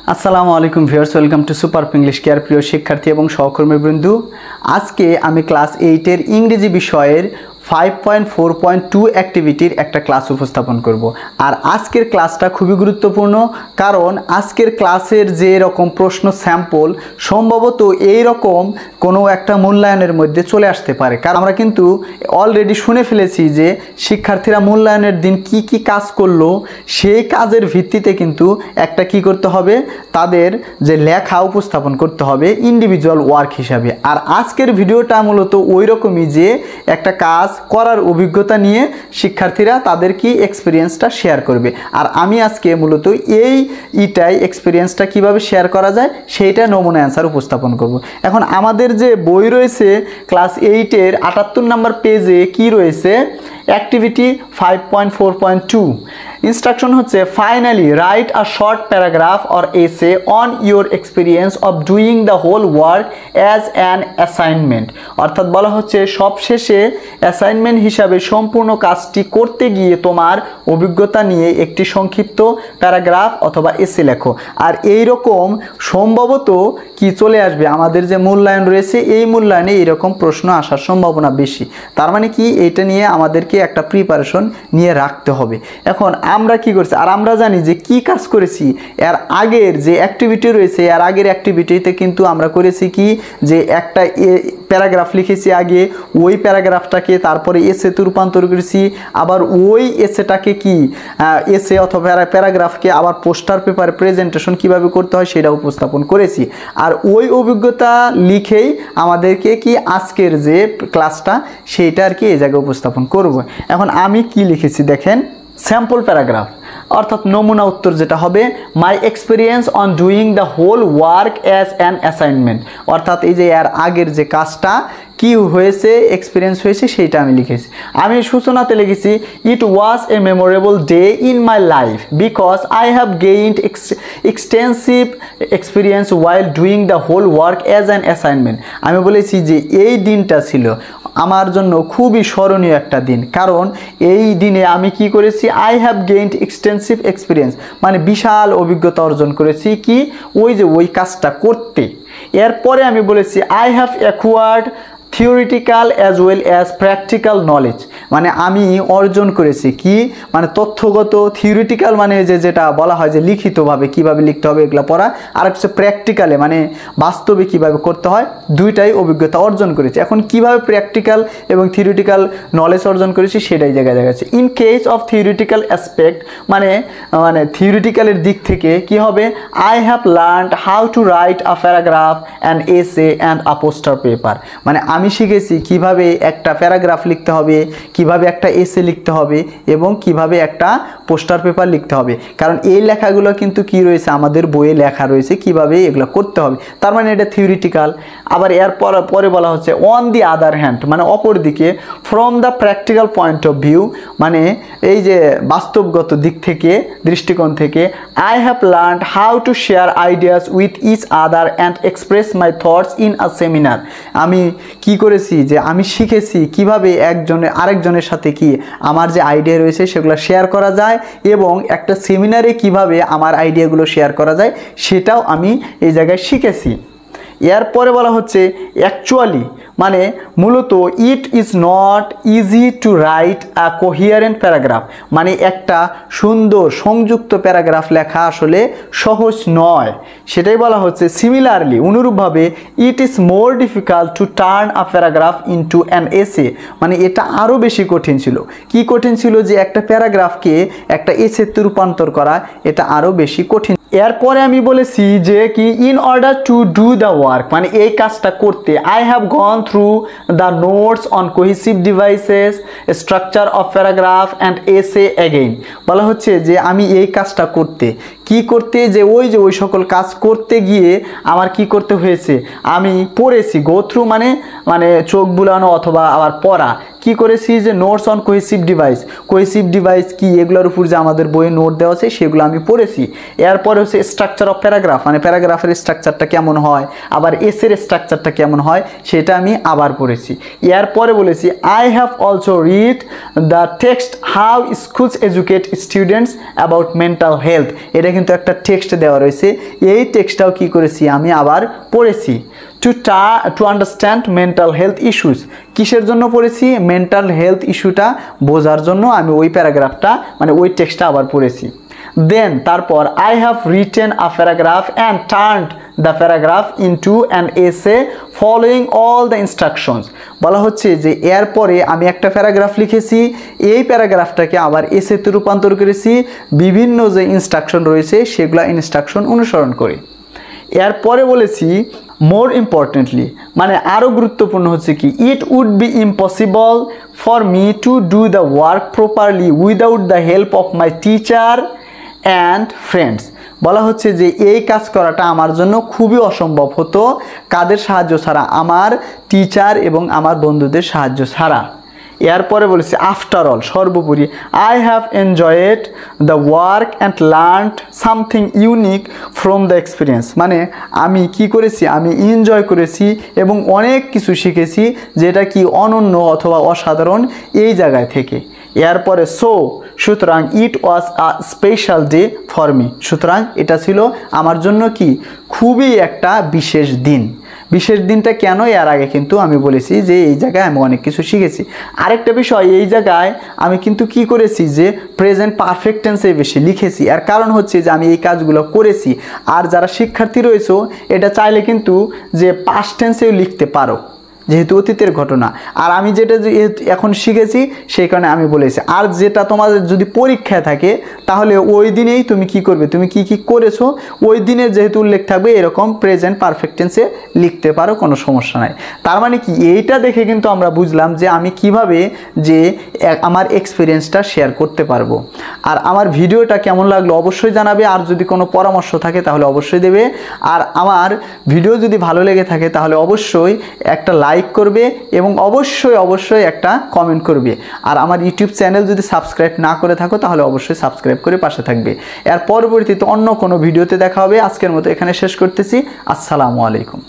আসসালামু আলাইকুম viewers, welcome to super English care. প্রিয় শিক্ষার্থী এবং সহকর্মীবৃন্দু, আজকে আমি ক্লাস 8-এর ইংরেজি বিষয়ের 5.4.2 অ্যাক্টিভিটির একটা ক্লাস উপস্থাপন করব। আর আজকের ক্লাসটা খুবই গুরুত্বপূর্ণ, কারণ আজকের ক্লাসের যে রকম প্রশ্ন স্যাম্পল সম্ভবত এই রকম কোনো একটা মূল্যায়নের মধ্যে চলে আসতে পারে। কারণ আমরা কিন্তু অলরেডি শুনে ফেলেছি যে শিক্ষার্থীরা মূল্যায়নের দিন কি কি কাজ করলো, সেই কাজের ভিত্তিতে কিন্তু একটা কি করতে হবে, তাদের যে লেখা উপস্থাপন করতে হবে ইন্ডিভিজুয়াল ওয়ার্ক হিসাবে। আর আজকের ভিডিওটা মূলত ওই রকমই, যে একটা কাজ করার অভিজ্ঞতা নিয়ে শিক্ষার্থীরা তাদের কি এক্সপিরিয়েন্সটা শেয়ার করবে। আর আমি আজকে মূলত এইটাই এক্সপিরিয়েন্সটা কিভাবে শেয়ার করা যায় সেইটা নমুনা অ্যান্সার উপস্থাপন করব। এখন আমাদের যে বই রয়েছে ক্লাস 8-এর 78 নম্বর পেজে কি রয়েছে, অ্যাক্টিভিটি 5.4.2 ইনস্ট্রাকশন হচ্ছে, finally write a short paragraph or essay on your experience of doing the whole work as an assignment. অর্থাৎ বলা হচ্ছে সবশেষে অ্যাসাইনমেন্ট হিসাবে সম্পূর্ণ কাজটি করতে গিয়ে তোমার অভিজ্ঞতা নিয়ে একটি সংক্ষিপ্ত প্যারাগ্রাফ অথবা এসে লেখো। আর এই রকম সম্ভবত কি চলে আসবে, আমাদের যে মূল্যায়ন রয়েছে এই মূল্যায়নে এইরকম প্রশ্ন আসার সম্ভাবনা বেশি। তার মানে কি, এইটা নিয়ে আমাদেরকে একটা প্রিপারেশন নিয়ে রাখতে হবে। এখন আমরা কি করছি, আর আমরা জানি যে কি কাজ করেছি। এর আগের যে অ্যাক্টিভিটি রয়েছে, এর আগের অ্যাক্টিভিটিতে কিন্তু আমরা করেছি কি, যে একটা প্যারাগ্রাফ লিখেছি আগে, ওই প্যারাগ্রাফটাকে তারপরে এসেতে রূপান্তর করেছি, আবার ওই এসেটাকে কি এসে অথবা প্যারাগ্রাফকে আবার পোস্টার পেপারে প্রেজেন্টেশন কিভাবে করতে হয় সেটা উপস্থাপন করেছি। আর ওই অভিজ্ঞতা লিখেই আমাদেরকে কি আজকের যে ক্লাসটা সেইটা আর কি এই জায়গায় উপস্থাপন করব। এখন আমি কি লিখেছি দেখেন, স্যাম্পল প্যারাগ্রাফ অর্থাৎ নমুনা উত্তর যেটা হবে, my experience on doing the whole work as an assignment. অর্থাৎ এই যে এর আগের যে কাজটা কি হয়েছে, এক্সপিরিয়েন্স হয়েছে, সেইটা আমি লিখেছি। আমি সূচনাতে লিখেছি, it was a memorable day in my life because I have gained extensive experience while doing the whole work as an assignment. আমি বলেছি যে এই দিনটা ছিল আমার জন্য খুবই স্মরণীয় একটা দিন, কারণ এই দিনে আমি কি করেছি, I have gained extensive experience, মানে বিশাল অভিজ্ঞতা অর্জন করেছি কি, ওই যে ওই কাজটা করতে। এরপরে আমি বলেছি, I have acquired theoretical as well as practical knowledge, মানে আমি অর্জন করেছি কি, মানে তথ্যগত, থিওরিটিক্যাল মানে যেটা বলা হয় যে লিখিতভাবে কিভাবে লিখতে হবে এগুলো পড়া, আর হচ্ছে প্র্যাকটিক্যালে মানে বাস্তবে কিভাবে করতে হয়, দুইটাই অভিজ্ঞতা অর্জন করেছি। এখন কিভাবে প্র্যাকটিক্যাল এবং থিওরিটিক্যাল নলেজ অর্জন করেছি সেটাই জায়গায় আছে। In case of theoretical aspect মানে থিওরিটিক্যালের দিক থেকে কি হবে, I have learned how two write a paragraph and এসে অ্যান্ড আ পোস্টার পেপার, মানে আমি শিখেছি কিভাবে একটা প্যারাগ্রাফ লিখতে হবে, কিভাবে একটা এসে লিখতে হবে এবং কিভাবে একটা পোস্টার পেপার লিখতে হবে। কারণ এই লেখাগুলো কিন্তু কি রয়েছে, আমাদের বইয়ে লেখা রয়েছে কিভাবে এগুলো করতে হবে। তার মানে এটা থিওরিটিক্যাল। আবার এর পরে বলা হচ্ছে, অন দি আদার হ্যান্ড মানে অপর দিকে, from the practical point of view মানে এই যে বাস্তবগত দিক থেকে, দৃষ্টিকোণ থেকে, I have learned how to share ideas with each other and express my thoughts in a seminar. আমি কি করেছি, যে আমি শিখেছি কিভাবে আরেকজনের সাথে কি আমার যে আইডিয়া রয়েছে সেগুলো শেয়ার করা যায়, এবং একটা সেমিনারে কিভাবে আমার আইডিয়াগুলো শেয়ার করা যায় সেটাও আমি এই জায়গায় শিখেছি। এরপরে বলা হচ্ছে, অ্যাকচুয়ালি মানে মূলত, it is not easy to write a coherent paragraph, মানে একটা সুন্দর সংযুক্ত প্যারাগ্রাফ লেখা আসলে সহজ নয়, সেটাই বলা হচ্ছে। সিমিলারলি অনুরূপভাবে, it is more difficult to turn a paragraph into an essay, মানে এটা আরও বেশি কঠিন ছিল। কি কঠিন ছিল, যে একটা প্যারাগ্রাফকে একটা এসেতে রূপান্তর করা, এটা আরও বেশি কঠিন। এরপরে আমি বলেছি যে কি, in order to do the work মানে এই কাজটা করতে, I have gone through the notes on cohesive devices, structure of paragraph and এসে অ্যাগেইন। বলা হচ্ছে যে আমি এই কাজটা করতে যে ওই সকল কাজ করতে গিয়ে আমার কি করতে হয়েছে, আমি পড়েছি, গো থ্রু মানে চোখ বুলানো অথবা আবার পড়া, কি করেছি যে নোটস অন কোহেসিভ ডিভাইস কি এগুলোর উপর যে আমাদের বইয়ে নোট দেওয়া আছে সেগুলো আমি পড়েছি। এরপরে হচ্ছে স্ট্রাকচার অফ প্যারাগ্রাফ, মানে প্যারাগ্রাফের স্ট্রাকচারটা কেমন হয়, আবার এসের স্ট্রাকচারটা কেমন হয় সেটা আমি আবার পড়েছি। এরপরে বলেছি I have also read the text how schools educate students about mental health. এটা কিন্তু একটা টেক্সট দেওয়া রয়েছে, এই টেক্সটটাও কি করেছি আমি আবার পড়েছি। To understand mental health issues, কিসের জন্য পড়েছি, মেন্টাল হেলথ ইস্যুটা বোঝার জন্য আমি ওই প্যারাগ্রাফটা মানে ওই টেক্সটটা আবার পড়েছি। দেন তারপর I have written a paragraph and turned the paragraph into an essay following all the instructions. বলা হচ্ছে যে এরপরে আমি একটা প্যারাগ্রাফ লিখেছি, এই প্যারাগ্রাফটাকে আবার এসেতে রূপান্তর করেছি বিভিন্ন যে ইনস্ট্রাকশন রয়েছে সেগুলো ইনস্ট্রাকশন অনুসরণ করে। এরপরে বলেছি মোর ইম্পর্টেন্টলি, মানে আরও গুরুত্বপূর্ণ হচ্ছে কি, it would be impossible for me to do the work properly without the help of my teacher and friends. বলা হচ্ছে যে এই কাজ করাটা আমার জন্য খুবই অসম্ভব হতো, কাদের সাহায্য ছাড়া, আমার টিচার এবং আমার বন্ধুদের সাহায্য ছাড়া। এরপরে বলেছি আফটার অল, সর্বোপরি I have enjoyed the work and learned something unique from the experience, মানে আমি কি করেছি, আমি এনজয় করেছি এবং অনেক কিছু শিখেছি যেটা কি অনন্য অথবা অসাধারণ এই জায়গায় থেকে। এরপরে সুতরাং it was a special day for me, সুতরাং এটা ছিল আমার জন্য কি খুবই একটা বিশেষ দিন। বিশেষ দিনটা কেন, এর আগে কিন্তু আমি বলেছি যে এই জায়গায় আমি অনেক কিছু শিখেছি। আরেকটা বিষয়, এই জায়গায় আমি কিন্তু কি করেছি যে প্রেজেন্ট পারফেক্ট টেন্সে বেশি লিখেছি, এর কারণ হচ্ছে যে আমি এই কাজগুলো করেছি। আর যারা শিক্ষার্থী রয়েছে এটা চাইলে কিন্তু যে পাস্ট টেন্সেও লিখতে পারো, যেহেতু অতীতের ঘটনা। আর আমি যেটা এখন শিখেছি সেই কারণে আমি বলেছি। আর যেটা তোমাদের যদি পরীক্ষায় থাকে তাহলে ওই দিনেই তুমি কি করবে, তুমি কি কি করেছো ওই দিনের যেহেতু উল্লেখ থাকবে এরকম প্রেজেন্ট পারফেক্ট টেন্সে লিখতে পারো, কোনো সমস্যা নাই। তার মানে কি, এইটা দেখে কিন্তু আমরা বুঝলাম যে আমি কিভাবে যে আমার এক্সপিরিয়েন্সটা শেয়ার করতে পারবো। আর আমার ভিডিওটা কেমন লাগলো অবশ্যই জানাবে, আর যদি কোনো পরামর্শ থাকে তাহলে অবশ্যই দেবে। আর আমার ভিডিও যদি ভালো লেগে থাকে তাহলে অবশ্যই একটা লাইক করবে এবং অবশ্যই একটা কমেন্ট করবে। আর আমার ইউটিউব চ্যানেল যদি সাবস্ক্রাইব না করে থাকো তাহলে অবশ্যই সাবস্ক্রাইব করে পাশে থাকবে। এর পরবর্তীতে অন্য কোনো ভিডিওতে দেখা হবে। আজকের মতো এখানে শেষ করতেছি। আসসালামু আলাইকুম।